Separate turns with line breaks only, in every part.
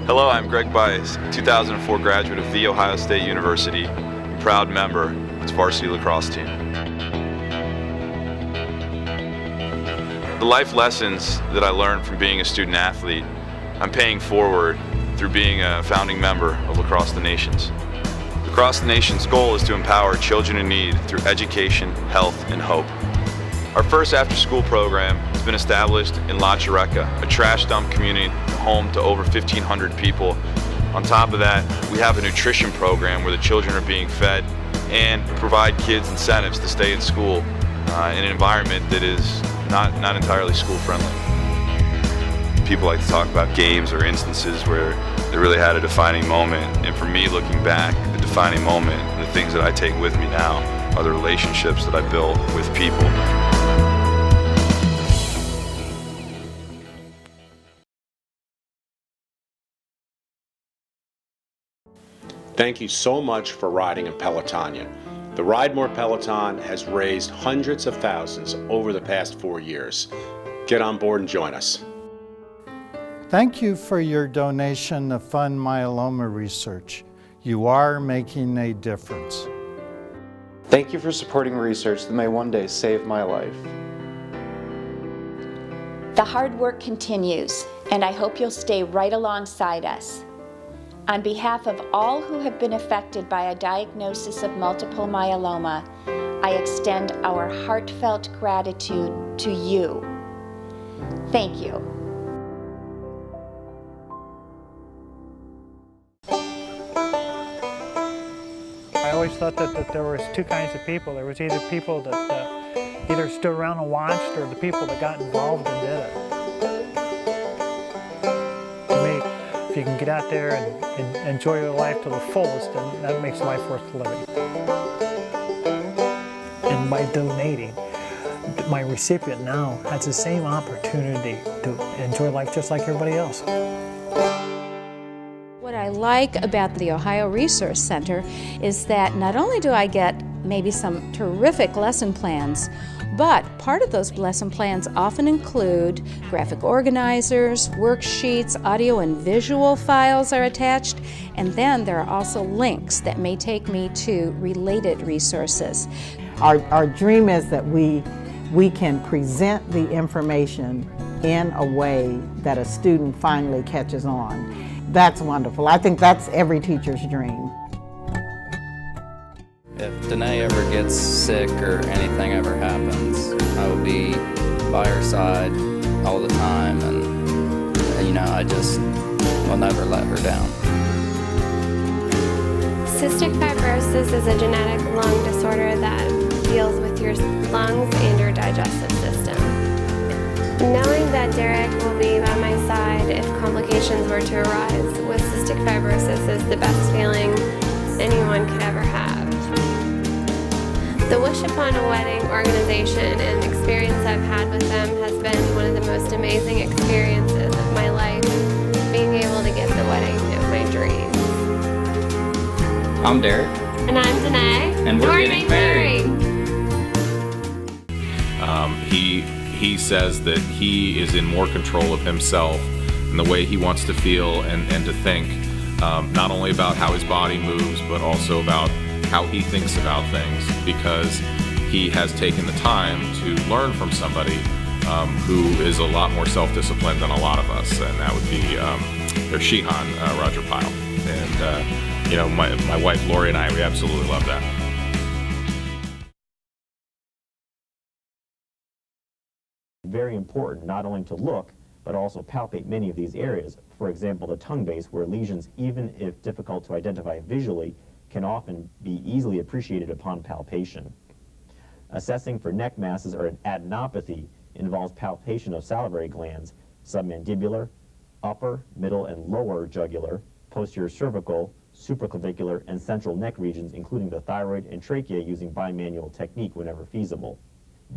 Hello, I'm Greg Bice, 2004 graduate of The Ohio State University, and proud member of its varsity lacrosse team. The life lessons that I learned from being a student athlete, I'm paying forward through being a founding member of LaCrosse the Nations. LaCrosse the Nations' goal is to empower children in need through education, health, and hope. Our first after-school program has been established in La Chureca, a trash dump community home to over 1,500 people. On top of that, we have a nutrition program where the children are being fed and provide kids incentives to stay in school in an environment that is not entirely school-friendly. People like to talk about games or instances where they really had a defining moment, and for me, looking back, the defining moment and the things that I take with me now are the relationships that I built with people.
Thank you so much for riding in Pelotonia. The Ride More Peloton has raised hundreds of thousands over the past 4 years. Get on board and join us.
Thank you for your donation to fund myeloma research. You are making a difference.
Thank you for supporting research that may one day save my life.
The hard work continues, and I hope you'll stay right alongside us. On behalf of all who have been affected by a diagnosis of multiple myeloma, I extend our heartfelt gratitude to you. Thank you.
I always thought that there was two kinds of people. There was either people that either stood around and watched, or the people that got involved and did it. To me, if you can get out there and enjoy your life to the fullest, then that makes life worth living. And by donating, my recipient now has the same opportunity to enjoy life just like everybody else.
What I like about the Ohio Resource Center is that not only do I get maybe some terrific lesson plans, but part of those lesson plans often include graphic organizers, worksheets, audio and visual files are attached, and then there are also links that may take me to related resources.
Our dream is that we can present the information in a way that a student finally catches on. That's wonderful. I think that's every teacher's dream.
If Danae ever gets sick or anything ever happens, I will be by her side all the time, and you know, I just will never let her down.
Cystic fibrosis is a genetic lung disorder that deals with your lungs and your digestive system. Knowing that Derek will be by my side if complications were to arise with cystic fibrosis is the best feeling anyone could ever have. The Wish Upon a Wedding organization and experience I've had with them has been one of the most amazing experiences of my life, being able to get the wedding of my dreams.
I'm Derek.
And I'm Danae.
And we're getting married.
He says that he is in more control of himself and the way he wants to feel and to think, not only about how his body moves, but also about how he thinks about things, because he has taken the time to learn from somebody who is a lot more self-disciplined than a lot of us, and that would be their Shihan, Roger Pyle. And you know, my wife Lori and I, we absolutely love that.
Very important not only to look, but also palpate many of these areas. For example, the tongue base, where lesions, even if difficult to identify visually, can often be easily appreciated upon palpation. Assessing for neck masses or an adenopathy involves palpation of salivary glands, submandibular, upper, middle, and lower jugular, posterior cervical, supraclavicular, and central neck regions, including the thyroid and trachea, using bimanual technique whenever feasible.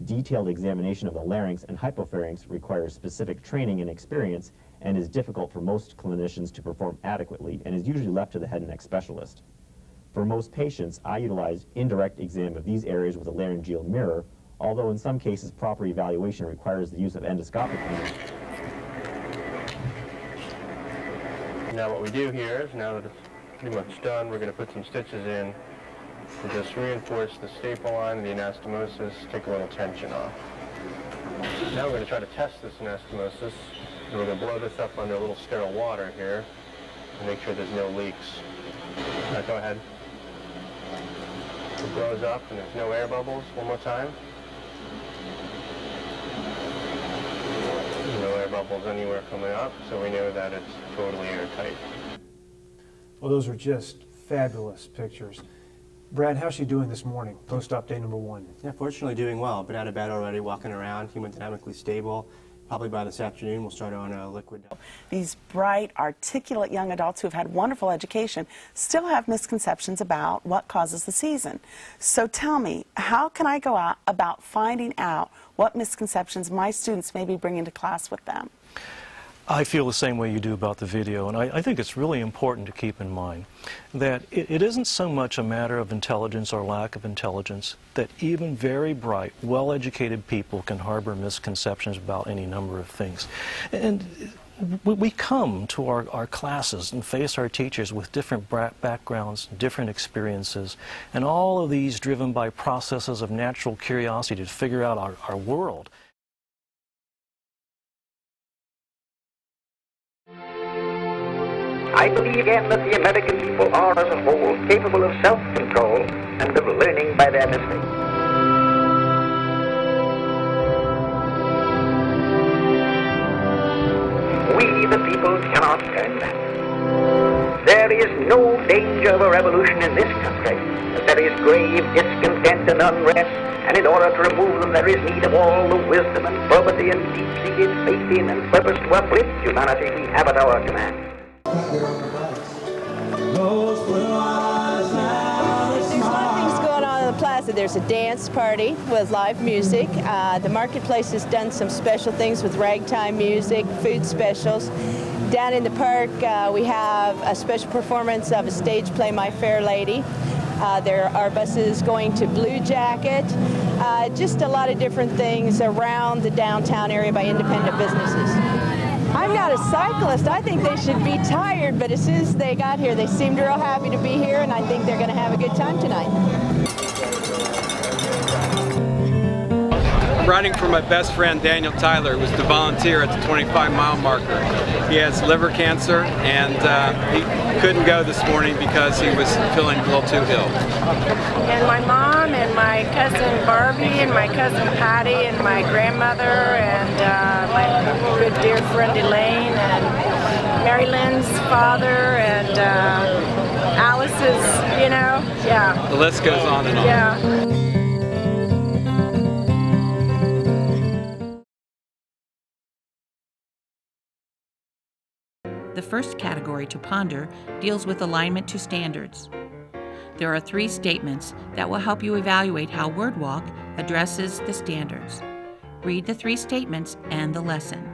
Detailed examination of the larynx and hypopharynx requires specific training and experience and is difficult for most clinicians to perform adequately and is usually left to the head and neck specialist. For most patients, I utilize indirect exam of these areas with a laryngeal mirror, although in some cases proper evaluation requires the use of endoscopic means.
now what we do here is, now that it's pretty much done, we're going to put some stitches in to just reinforce the staple line and the anastomosis, take a little tension off. Now we're going to try to test this anastomosis, and we're going to blow this up under a little sterile water here and make sure there's no leaks. All right, go ahead. It blows up and there's no air bubbles. One more time. No air bubbles anywhere coming up, so we know that it's totally airtight.
Well, those are just fabulous pictures. Brad, how's she doing this morning, post-op day number 1?
Yeah, fortunately doing well. Been out of bed already, walking around, hemodynamically stable. Probably by this afternoon we'll start on a liquid.
These bright, articulate young adults who have had wonderful education still have misconceptions about what causes the season. So tell me, how can I go out about finding out what misconceptions my students may be bringing to class with them?
I feel the same way you do about the video, and I think it's really important to keep in mind that it isn't so much a matter of intelligence or lack of intelligence, that even very bright, well-educated people can harbor misconceptions about any number of things. And we come to our classes and face our teachers with different backgrounds, different experiences, and all of these driven by processes of natural curiosity to figure out our world.
I believe again that the American people are as a whole capable of self-control and of learning by their mistakes. We, the people, cannot turn back. There is no danger of a revolution in this country, but there is grave discontent and unrest, and in order to remove them there is need of all the wisdom and probity and deep-seated faith in and purpose to uplift humanity we have at our command.
There's a lot of things going on in the plaza. There's a dance party with live music. The marketplace has done some special things with ragtime music, food specials. Down in the park, we have a special performance of a stage play, My Fair Lady. There are buses going to Blue Jacket. Just a lot of different things around the downtown area by independent businesses. I'm not a cyclist. I think they should be tired, but as soon as they got here, they seemed real happy to be here, and I think they're going to have a good time tonight.
I'm riding for my best friend Daniel Tyler, who was the volunteer at the 25-mile marker. He has liver cancer, and he couldn't go this morning because he was feeling a little too ill.
And my mom and my cousin Barbie and my cousin Patty and my grandmother and my good dear friend Elaine and Mary Lynn's father and Alice's, you know, yeah.
The list goes on and on.
Yeah.
The first category to ponder deals with alignment to standards. There are 3 statements that will help you evaluate how WordWalk addresses the standards. Read the 3 statements and the lesson.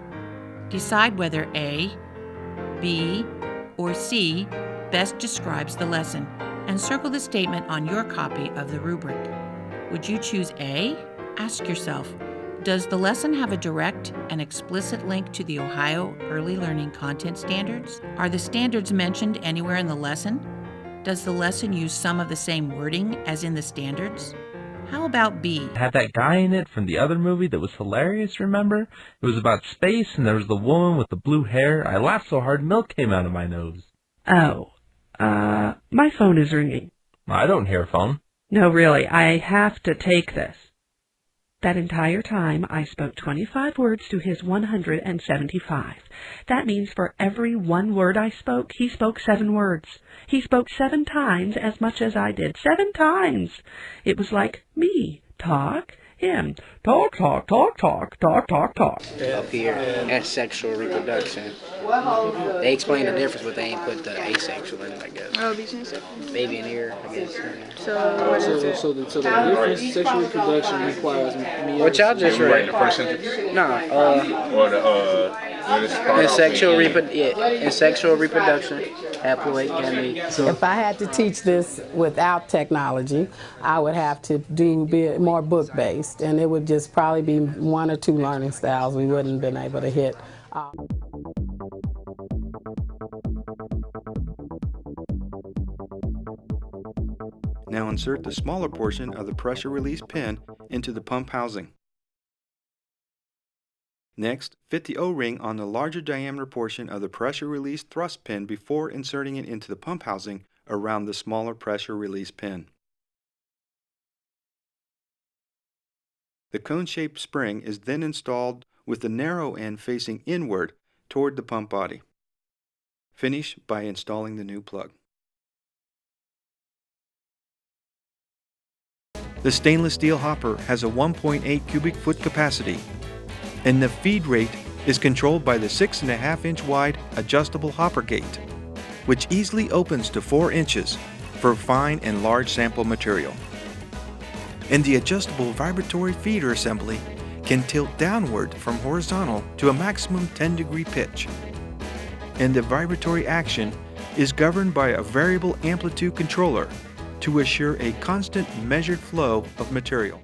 Decide whether A, B, or C best describes the lesson, and circle the statement on your copy of the rubric. Would you choose A? Ask yourself, does the lesson have a direct and explicit link to the Ohio Early Learning Content Standards? Are the standards mentioned anywhere in the lesson? Does the lesson use some of the same wording as in the standards? How about B?
Had that guy in it from the other movie that was hilarious, remember? It was about space and there was the woman with the blue hair. I laughed so hard milk came out of my nose.
Oh, my phone is ringing.
I don't hear a phone.
No, really, I have to take this. That entire time, I spoke 25 words to his 175. That means for every 1 word I spoke, he spoke 7 words. He spoke 7 times as much as I did. 7 times! It was like me. Talk. Him. Talk, talk, talk, talk, talk, talk, talk.
Up here, that's sexual reproduction. They explain the difference, but they ain't put the asexual in it, I guess.
Oh, between sexual.
Maybe in here, I guess.
So what is it?
So
the difference, sexual reproduction requires me.
What y'all just read? In sexual reproduction, haploid can be.
If I had to teach this without technology, I would have to be more book-based, and it would just probably be 1 or 2 learning styles we wouldn't have been able to hit.
Now insert the smaller portion of the pressure release pin into the pump housing. Next, fit the O-ring on the larger diameter portion of the pressure release thrust pin before inserting it into the pump housing around the smaller pressure release pin. The cone-shaped spring is then installed with the narrow end facing inward toward the pump body. Finish by installing the new plug. The stainless steel hopper has a 1.8 cubic foot capacity, and the feed rate is controlled by the 6.5-inch wide adjustable hopper gate, which easily opens to 4 inches for fine and large sample material. And the adjustable vibratory feeder assembly can tilt downward from horizontal to a maximum 10-degree pitch. And the vibratory action is governed by a variable amplitude controller to assure a constant measured flow of material.